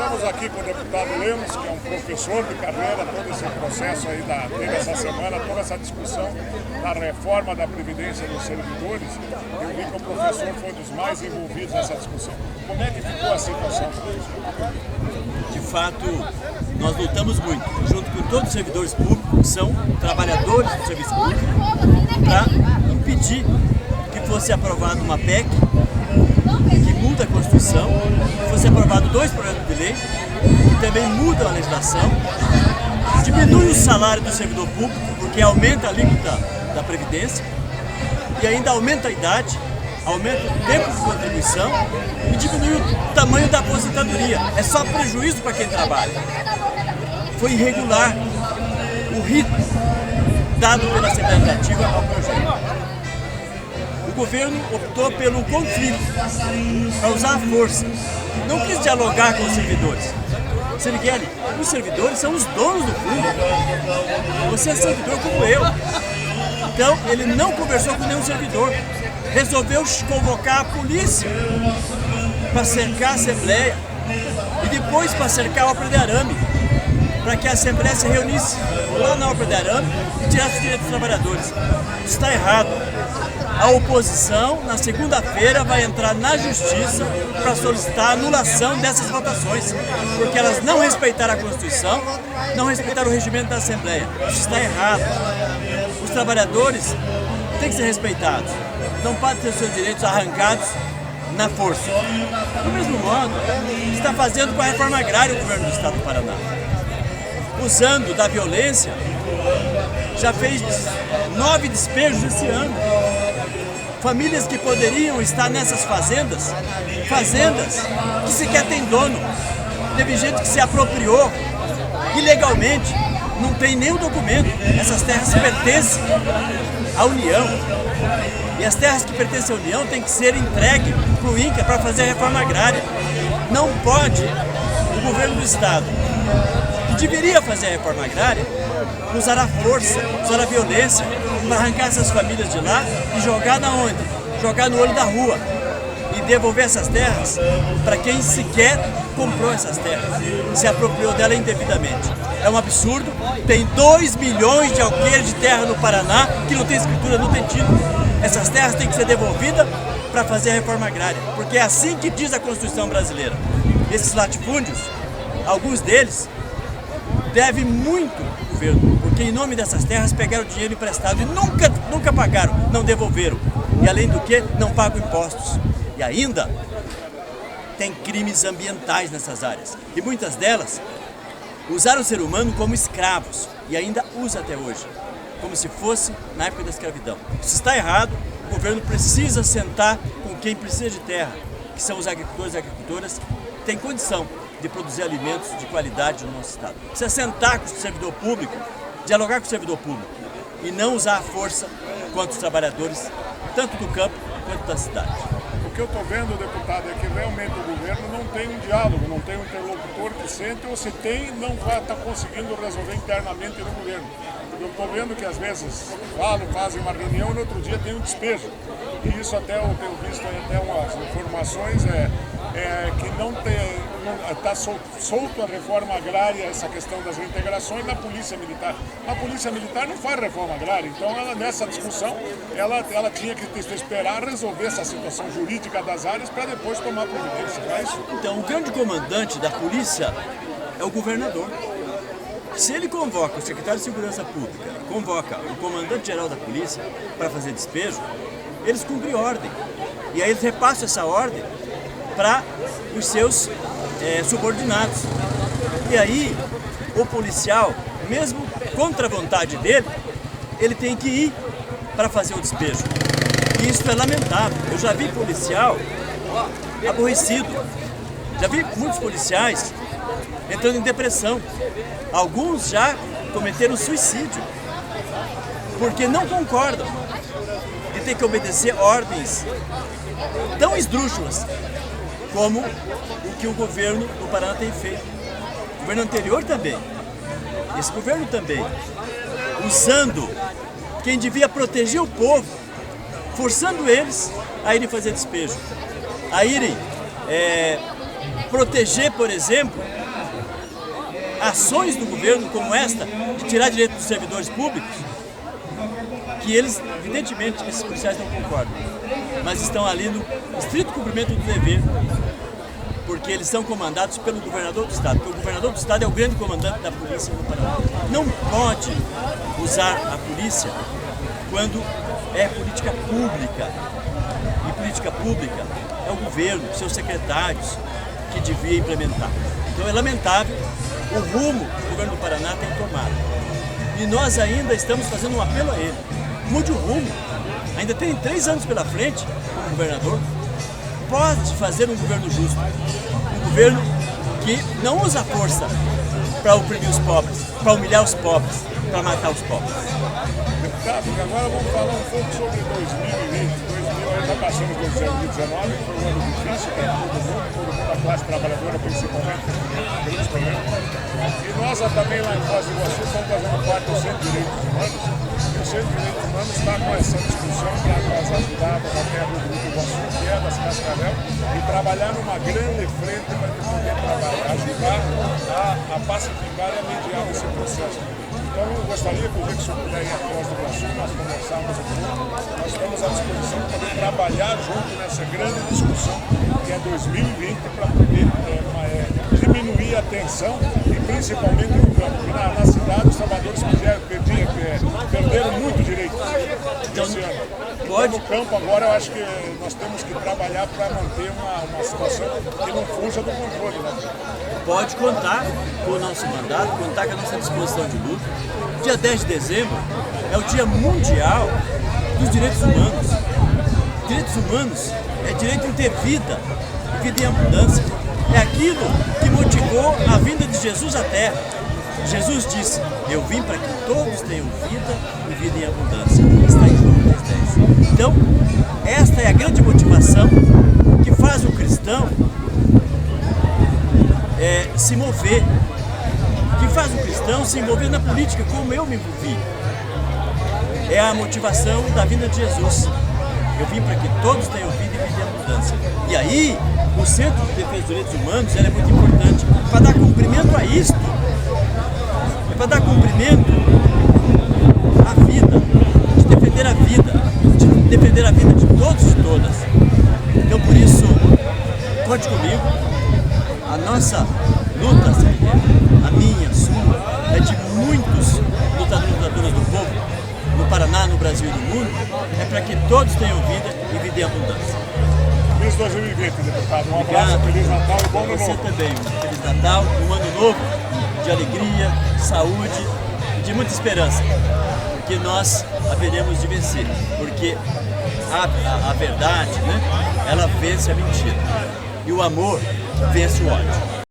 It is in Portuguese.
estamos aqui com o deputado Lemos, que é um professor de carreira, todo esse processo aí teve essa semana, toda essa discussão da reforma da Previdência dos servidores. Eu vi que o professor foi um dos mais envolvidos nessa discussão. Como é que ficou a situação? De fato, nós lutamos muito, junto com todos os servidores públicos, que são trabalhadores do serviço público, para impedir que fosse aprovada uma PEC que muda a Constituição, que fosse aprovado 2 projetos de lei que também mudam a legislação, diminui o salário do servidor público, porque aumenta a alíquota da Previdência, e ainda aumenta a idade, aumenta o tempo de contribuição e diminui o tamanho da aposentadoria. É só prejuízo para quem trabalha. Foi irregular o rito dado pela Assembleia Legislativa ao projeto. O governo optou pelo conflito, para usar a força. Não quis dialogar com os servidores. Serigueli, os servidores são os donos do fundo. Você é servidor como eu. Então, ele não conversou com nenhum servidor. Resolveu convocar a polícia para cercar a Assembleia e depois para cercar a obra de arame, para que a Assembleia se reunisse lá na obra de arame e tirasse os direitos dos trabalhadores. Isso está errado. A oposição, na segunda-feira, vai entrar na Justiça para solicitar a anulação dessas votações, porque elas não respeitaram a Constituição, não respeitaram o regimento da Assembleia. Isso está errado. Os trabalhadores têm que ser respeitados. Não podem ter seus direitos arrancados na força. Do mesmo modo, está fazendo com a reforma agrária o governo do Estado do Paraná. Usando da violência, já fez 9 despejos esse ano. Famílias que poderiam estar nessas fazendas que sequer tem dono. Teve gente que se apropriou ilegalmente, não tem nenhum documento. Essas terras pertencem à União. E as terras que pertencem à União têm que ser entregues para o INCRA para fazer a reforma agrária. Não pode o governo do Estado, que deveria fazer a reforma agrária, usar a força, usar a violência para arrancar essas famílias de lá e jogar na onde? Jogar no olho da rua e devolver essas terras para quem sequer comprou essas terras, se apropriou dela indevidamente. É um absurdo. Tem 2 milhões de alqueires de terra no Paraná que não tem escritura, não tem título. Essas terras têm que ser devolvidas para fazer a reforma agrária, porque é assim que diz a Constituição brasileira. Esses latifúndios, alguns deles, devem muito ao governo, porque em nome dessas terras pegaram dinheiro emprestado e nunca pagaram, não devolveram. E além do que, não pagam impostos. E ainda tem crimes ambientais nessas áreas. E muitas delas usaram o ser humano como escravos e ainda usa até hoje, como se fosse na época da escravidão. Isso está errado. O governo precisa sentar com quem precisa de terra, que são os agricultores e agricultoras, que têm condição de produzir alimentos de qualidade no nosso estado. Precisa sentar com o servidor público, dialogar com o servidor público e não usar a força contra os trabalhadores, tanto do campo quanto da cidade. O que eu estou vendo, deputado, é que realmente o governo não tem um diálogo, não tem um interlocutor que sente, ou se tem, não vai estar conseguindo resolver internamente no governo. Eu estou vendo que às vezes fazem uma reunião e no outro dia tem um despejo. E isso até eu tenho visto até umas informações que não está solto a reforma agrária, essa questão das reintegrações na Polícia Militar. A Polícia Militar não faz reforma agrária, então ela, nessa discussão ela tinha que esperar resolver essa situação jurídica das áreas para depois tomar providência, não é isso? Então, o grande comandante da polícia é o governador. Se ele convoca o secretário de Segurança Pública, convoca o comandante-geral da polícia para fazer despejo, eles cumprem ordem. E aí eles repassam essa ordem para os seus subordinados. E aí, o policial, mesmo contra a vontade dele, ele tem que ir para fazer o despejo. E isso é lamentável. Eu já vi policial aborrecido. Já vi muitos policiais entrando em depressão. Alguns já cometeram suicídio, porque não concordam de ter que obedecer ordens tão esdrúxulas como o que o governo do Paraná tem feito. O governo anterior também, esse governo também, usando quem devia proteger o povo, forçando eles a irem fazer despejo, a irem proteger, por exemplo, ações do governo como esta, de tirar direito dos servidores públicos, que eles, evidentemente, esses policiais não concordam, mas estão ali no estrito cumprimento do dever, porque eles são comandados pelo governador do estado, porque o governador do estado é o grande comandante da polícia no Paraná. Não pode usar a polícia quando é política pública, e política pública é o governo, seus secretários, que devia implementar. Então é lamentável o rumo que o governo do Paraná tem tomado. E nós ainda estamos fazendo um apelo a ele. Mude o rumo. Ainda tem 3 anos pela frente como governador. Pode fazer um governo justo. Um governo que não usa a força para oprimir os pobres, para humilhar os pobres, para matar os pobres. Deputado, agora vamos falar um pouco sobre 2020. Já passamos 2019, que foi um ano difícil para todo mundo, a classe trabalhadora principalmente, pelos problemas. E nós também lá em Foz do Iguaçu estamos fazendo parte do Centro de Direitos Humanos, e o Centro de Direitos Humanos está com essa discussão para as ajudadas da terra do Grupo Iguaçu, que é das Cascavel, e trabalhar numa grande frente para poder ajudar a pacificar e a mediar esse processo. Então, eu gostaria que o dia que o senhor puder ir a Foz do Iguaçu, nós conversarmos um pouco, nós estamos à disposição para poder trabalhar junto nessa grande discussão que é 2020, para poder diminuir a tensão e principalmente no campo. Porque na cidade os trabalhadores perderam muito direito esse ano. Então, no campo agora eu acho que nós temos que trabalhar para manter uma situação que não fuja do controle, né? Pode contar com o nosso mandato, contar com a nossa disposição de luta. Dia 10 de dezembro é o Dia Mundial dos Direitos Humanos. Direitos humanos é direito em ter vida, vida em abundância. É aquilo que motivou a vinda de Jesus à Terra. Jesus disse: eu vim para que todos tenham vida e vida em abundância. Está em João 10:10. Então, esta é a grande motivação que faz o cristão se mover, que faz o cristão se envolver na política, como eu me envolvi. É a motivação da vinda de Jesus. Eu vim para que todos tenham vida e vida em abundância. E aí, o Centro de Defesa dos Direitos Humanos é muito importante para dar cumprimento a isto. É para dar cumprimento à vida, de defender a vida, de defender a vida de todos e todas. Então, por isso, conte comigo. A nossa luta, a minha, a sua, é de muitos lutadores e lutadoras do povo, no Paraná, no Brasil e no mundo, é para que todos tenham vida e vida em abundância. Feliz 2020, deputado. Um abraço, Feliz Natal e bom ano novo. Você também. Feliz Natal, um ano novo de alegria, saúde e de muita esperança. Porque nós haveremos de vencer. Porque a verdade, né, ela vence a mentira. E o amor vence o ódio.